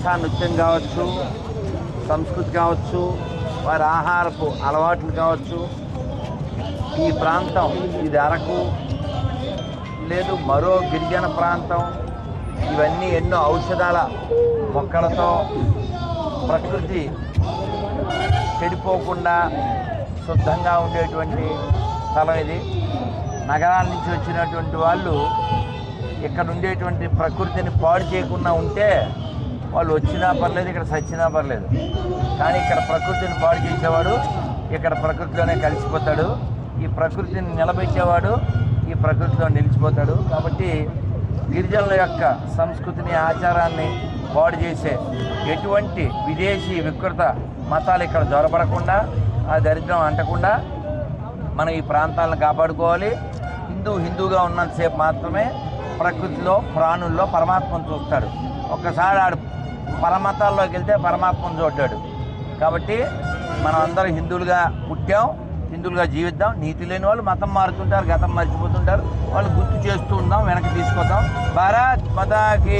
భాషా నృత్యం కావచ్చు, సంస్కృతి కావచ్చు, వారి ఆహారపు అలవాట్లు కావచ్చు. ఈ ప్రాంతం ఇది అరకు లేదు మరో గిరిజన ప్రాంతం. ఇవన్నీ ఎన్నో ఔషధాల మొక్కలతో ప్రకృతి చెడిపోకుండా శుద్ధంగా ఉండేటువంటి స్థలం ఇది. నగరాల నుంచి వచ్చినటువంటి వాళ్ళు ఇక్కడ ఉండేటువంటి ప్రకృతిని పాడు చేయకుండా ఉంటే వాళ్ళు వచ్చినా పర్లేదు, ఇక్కడ సచ్చినా పర్లేదు. కానీ ఇక్కడ ప్రకృతిని పాడు చేసేవాడు ఇక్కడ ప్రకృతిలోనే కలిసిపోతాడు. ఈ ప్రకృతిని నిలబెట్టేవాడు ఈ ప్రకృతిలో నిలిచిపోతాడు. కాబట్టి గిరిజనుల యొక్క సంస్కృతిని, ఆచారాన్ని పాడు చేసే ఎటువంటి విదేశీ వికృత మతాలు ఇక్కడ జొరబడకుండా, ఆ దరిద్రం అంటకుండా మనం ఈ ప్రాంతాలను కాపాడుకోవాలి. హిందూగా ఉన్నంతసేపు మాత్రమే ప్రకృతిలో, ప్రాణుల్లో పరమాత్మను చూస్తాడు. ఒక్కసారి ఆడు పరమతాల్లోకి వెళ్తే పరమాత్మను చూడ్డాడు. కాబట్టి మనం అందరం హిందువులుగా పుట్టాం, హిందువులుగా జీవిద్దాం. నీతి లేని వాళ్ళు మతం మారుతుంటారు, గతం మర్చిపోతుంటారు. వాళ్ళు గుర్తు చేస్తూ ఉందాం, వెనక్కి తీసుకొద్దాం. భారత్ మాతా కీ